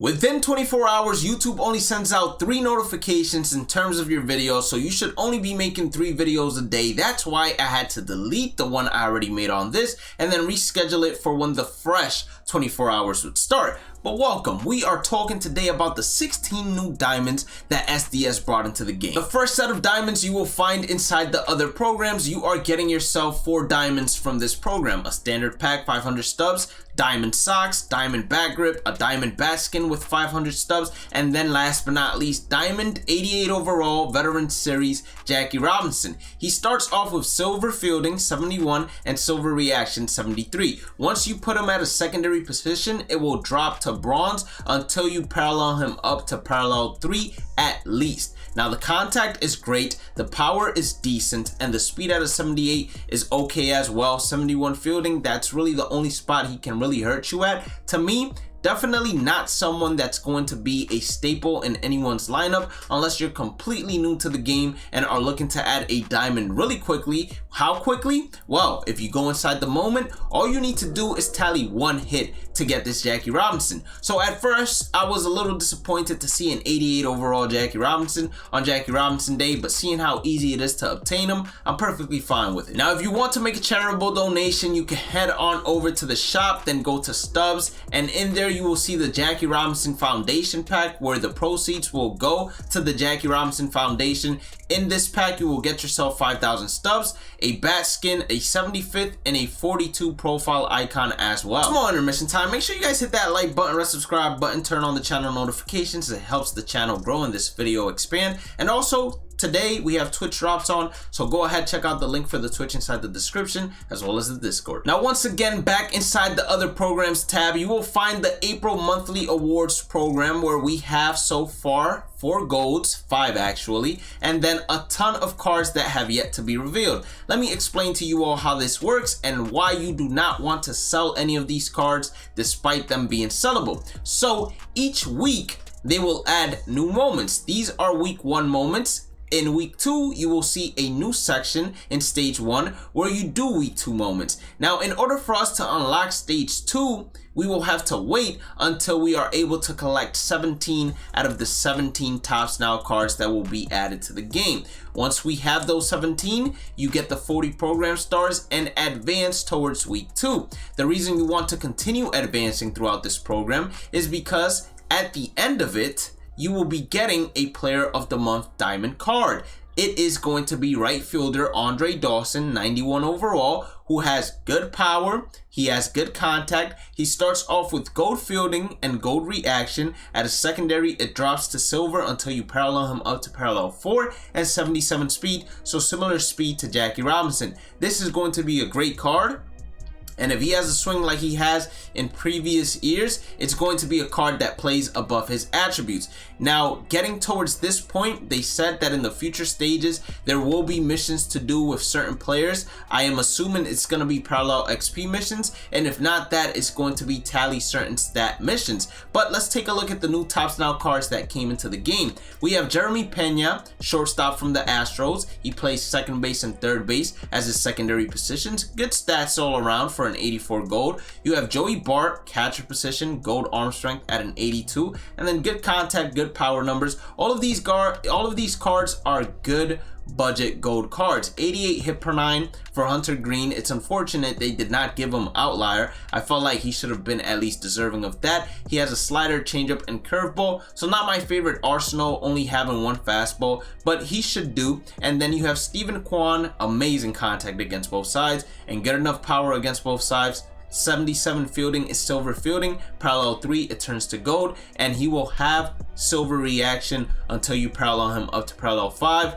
Within 24 hours, YouTube only sends out 3 notifications in terms of your video, so you should only be making 3 videos a day. That's why I had to delete the one I already made on this and then reschedule it for when the fresh 24 hours would start. But welcome, we are talking today about the 16 new diamonds that SDS brought into the game. The first set of diamonds you will find inside the other programs. You are getting yourself 4 diamonds from this program: a standard pack, 500 stubs, diamond socks, diamond bat grip, a diamond bat skin with 500 stubs, and then last but not least, diamond 88 overall veteran series Jackie Robinson. He starts off with silver fielding 71 and silver reaction 73. Once you put him at a secondary position, it will drop to bronze until you parallel him up to parallel 3 at least. Now the contact is great, the power is decent, and the speed at a 78 is okay as well. 71 fielding, that's really the only spot he can really hurt you at. To me, definitely not someone that's going to be a staple in anyone's lineup unless you're completely new to the game and are looking to add a diamond really quickly. How quickly? Well, if you go inside the moment, all you need to do is tally 1 hit to get this Jackie Robinson. So at first, I was a little disappointed to see an 88 overall Jackie Robinson on Jackie Robinson Day, but seeing how easy it is to obtain him, I'm perfectly fine with it. Now, if you want to make a charitable donation, you can head on over to the shop, then go to stubs, and in there you will see the Jackie Robinson Foundation pack, where the proceeds will go to the Jackie Robinson Foundation. In this pack, you will get yourself 5,000 stubs, a bat skin, a 75th, and a 42 profile icon as well. Small intermission time. Make sure you guys hit that like button, red subscribe button, turn on the channel notifications. It helps the channel grow and this video expand. And also, today we have Twitch drops on, so go ahead, check out the link for the Twitch inside the description as well as the Discord. Now, once again, back inside the other programs tab, you will find the April monthly awards program, where we have so far 4 golds, 5 actually, and then a ton of cards that have yet to be revealed. Let me explain to you all how this works and why you do not want to sell any of these cards despite them being sellable. So each week they will add new moments. These are week 1 moments. In week 2, you will see a new section in stage 1 where you do week 2 moments. Now, in order for us to unlock stage 2, we will have to wait until we are able to collect 17 out of the 17 Tops Now cards that will be added to the game. Once we have those 17, you get the 40 program stars and advance towards week 2. The reason you want to continue advancing throughout this program is because at the end of it, you will be getting a Player of the Month diamond card. It is going to be right fielder Andre Dawson, 91 overall, who has good power, he has good contact, he starts off with gold fielding and gold reaction. At a secondary, it drops to silver until you parallel him up to parallel 4 and 77 speed, so similar speed to Jackie Robinson. This is going to be a great card. And if he has a swing like he has in previous years, it's going to be a card that plays above his attributes. Now, getting towards this point, they said that in the future stages, there will be missions to do with certain players. I am assuming it's going to be parallel XP missions. And if not that, it's going to be tally certain stat missions. But let's take a look at the new Tops Now cards that came into the game. We have Jeremy Pena, shortstop from the Astros. He plays second base and third base as his secondary positions. Good stats all around for an 84 gold. You have Joey Bart, catcher position, gold arm strength at an 82, and then good contact, good power numbers. All of these cards are good budget gold cards. 88 hit per 9 for Hunter Green. It's unfortunate they did not give him outlier. I felt like he should have been at least deserving of that. He has a slider, changeup, and curveball, so not my favorite arsenal, only having 1 fastball, but he should do. And then you have Steven Kwan, amazing contact against both sides and good enough power against both sides. 77 fielding is silver fielding, parallel 3 it turns to gold, and he will have silver reaction until you parallel him up to parallel 5.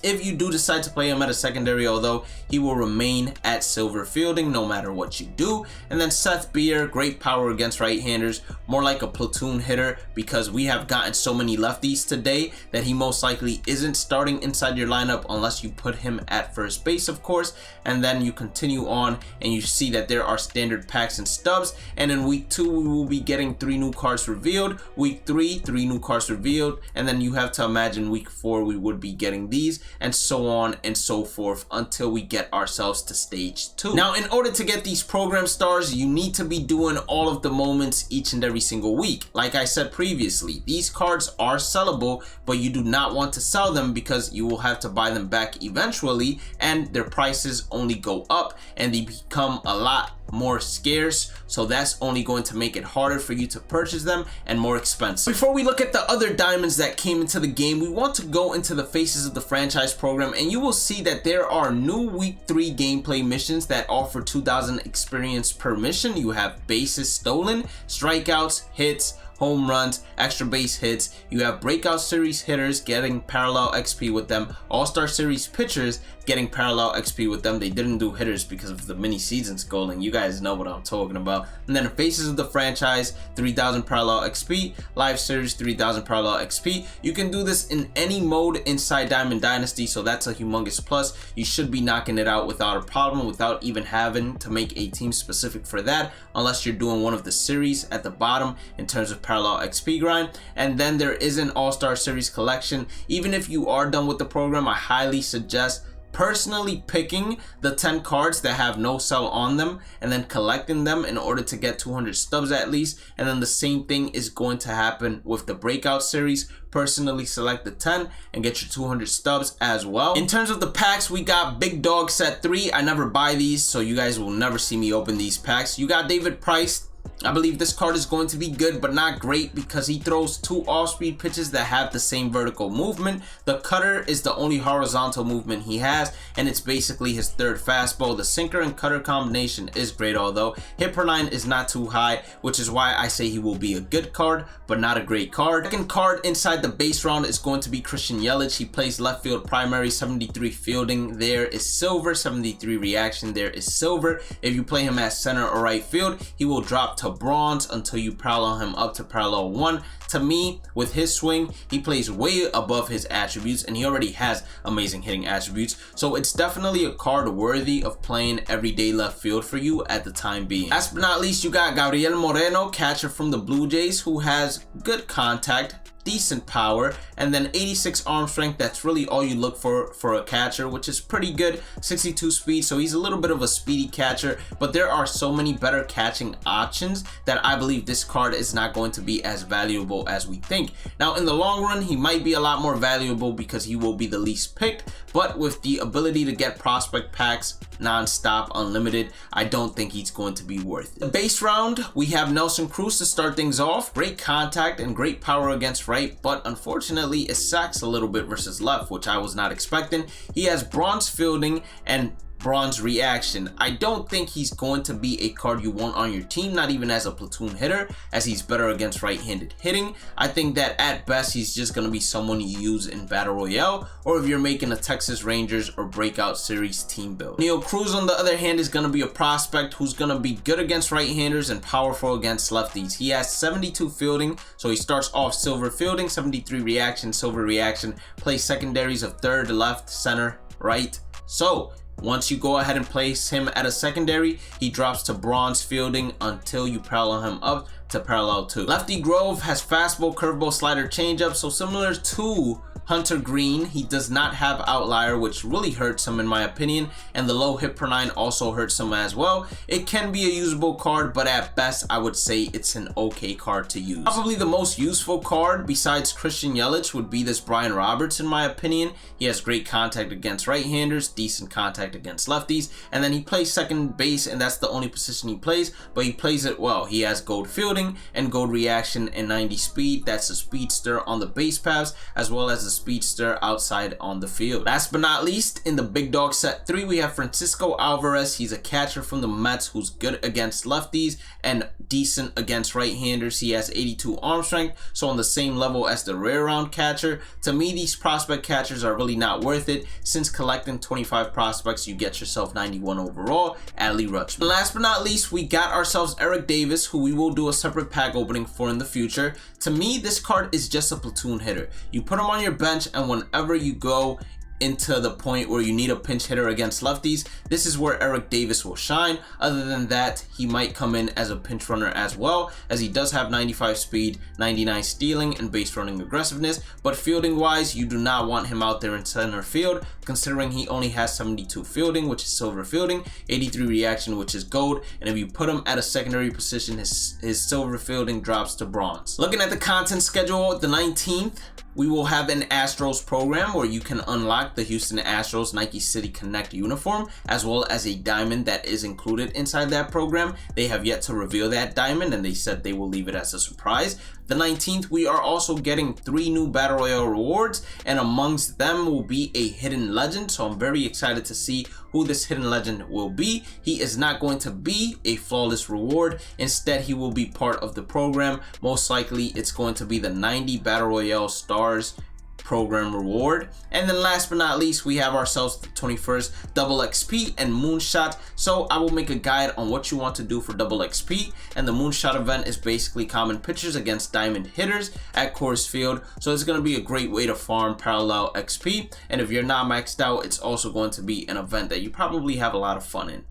If you do decide to play him at a secondary, although he will remain at silver fielding no matter what you do. And then Seth Beer, great power against right-handers, more like a platoon hitter, because we have gotten so many lefties today that he most likely isn't starting inside your lineup unless you put him at first base, of course. And then you continue on and you see that there are standard packs and stubs. And in week 2, we will be getting 3 new cards revealed. Week 3, 3 new cards revealed. And then you have to imagine week 4, we would be getting these. and so on and so forth until we get ourselves to stage 2. Now, in order to get these program stars, you need to be doing all of the moments each and every single week. Like I said previously, these cards are sellable, but you do not want to sell them because you will have to buy them back eventually, and their prices only go up and they become a lot more scarce, so that's only going to make it harder for you to purchase them and more expensive. Before we look at the other diamonds that came into the game, we want to go into the Faces of the Franchise program, and you will see that there are new week 3 gameplay missions that offer 2,000 experience per mission. You have bases stolen, strikeouts, hits, home runs, extra base hits. You have breakout series hitters getting parallel XP with them, all-star series pitchers getting parallel XP with them. They didn't do hitters because of the mini seasons goal, and you guys know what I'm talking about. And then Faces of the Franchise, 3,000 parallel XP, live series 3,000 parallel XP. You can do this in any mode inside Diamond Dynasty, so that's a humongous plus. You should be knocking it out without a problem, without even having to make a team specific for that, unless you're doing one of the series at the bottom in terms of parallel XP grind. And then there is an all-star series collection. Even if you are done with the program, I highly suggest personally picking the 10 cards that have no sell on them and then collecting them in order to get 200 stubs at least. And then the same thing is going to happen with the breakout series. Personally select the 10 and get your 200 stubs as well. In terms of the packs, we got Big Dog set 3. I never buy these, so you guys will never see me open these packs. You got David Price. I believe this card is going to be good, but not great, because he throws 2 off-speed pitches that have the same vertical movement. The cutter is the only horizontal movement he has, and it's basically his third fastball. The sinker and cutter combination is great, although hit per line is not too high, which is why I say he will be a good card, but not a great card. Second card inside the base round is going to be Christian Yelich. He plays left field primary, 73 fielding there is silver, 73 reaction there is silver. If you play him at center or right field, he will drop to bronze until you parallel him up to parallel 1. To me, with his swing, he plays way above his attributes, and he already has amazing hitting attributes, so it's definitely a card worthy of playing everyday left field for you at the time being. Last but not least, you got Gabriel Moreno, catcher from the Blue Jays, who has good contact, decent power, and then 86 arm strength. That's really all you look for a catcher, which is pretty good. 62 speed, so he's a little bit of a speedy catcher, but there are so many better catching options that I believe this card is not going to be as valuable as we think. Now, in the long run, he might be a lot more valuable because he will be the least picked, but with the ability to get prospect packs non-stop, unlimited, I don't think he's going to be worth it. The base round, we have Nelson Cruz to start things off. Great contact and great power against right, but unfortunately it sacks a little bit versus left, which I was not expecting. He has bronze fielding and bronze reaction. I don't think he's going to be a card you want on your team, not even as a platoon hitter, as he's better against right-handed hitting. I think that at best he's just going to be someone you use in Battle Royale, or if you're making a Texas Rangers or Breakout Series team build. Neil Cruz, on the other hand, is going to be a prospect who's going to be good against right-handers and powerful against lefties. He has 72 fielding, so he starts off silver fielding, 73 reaction, silver reaction, plays secondaries of third, left, center, right. So once you go ahead and place him at a secondary, he drops to bronze fielding until you parallel him up to parallel 2. Lefty Grove has fastball, curveball, slider, changeup, so similar to Hunter Green, he does not have outlier, which really hurts him in my opinion, and the low hit per 9 also hurts him as well. It can be a usable card, but at best I would say it's an okay card to use. Probably the most useful card besides Christian Yelich would be this Brian Roberts in my opinion. He has great contact against right-handers, decent contact against lefties, and then he plays second base, and that's the only position he plays, but he plays it well. He has gold fielding and gold reaction and 90 speed. That's a speedster on the base paths as well as the speedster outside on the field. Last but not least, in the Big Dog set 3, we have Francisco Alvarez. He's a catcher from the Mets who's good against lefties and decent against right-handers. He has 82 arm strength, so on the same level as the rare round catcher. To me, these prospect catchers are really not worth it, since collecting 25 prospects, you get yourself 91 overall. Adley Rutschman. Last but not least, we got ourselves Eric Davis, who we will do a separate pack opening for in the future. To me, this card is just a platoon hitter. You put him on your bench, and whenever you go into the point where you need a pinch hitter against lefties, this is where Eric Davis will shine. Other than that, he might come in as a pinch runner as well, as he does have 95 speed, 99 stealing, and base running aggressiveness. But fielding wise, you do not want him out there in center field, considering he only has 72 fielding, which is silver fielding, 83 reaction, which is gold, and if you put him at a secondary position, his silver fielding drops to bronze. Looking at the content schedule, the 19th, we will have an Astros program where you can unlock the Houston Astros Nike City Connect uniform, as well as a diamond that is included inside that program. They have yet to reveal that diamond, and they said they will leave it as a surprise. The 19th, we are also getting 3 new Battle Royale rewards, and amongst them will be a hidden legend. So I'm very excited to see who this hidden legend will be. He is not going to be a flawless reward. Instead, he will be part of the program. Most likely, it's going to be the 90 Battle Royale stars program reward. And then last but not least, we have ourselves the 21st double XP and moonshot. So I will make a guide on what you want to do for double XP, and the moonshot event is basically common pitchers against diamond hitters at Coors Field. So it's going to be a great way to farm parallel XP, and if you're not maxed out, it's also going to be an event that you probably have a lot of fun in.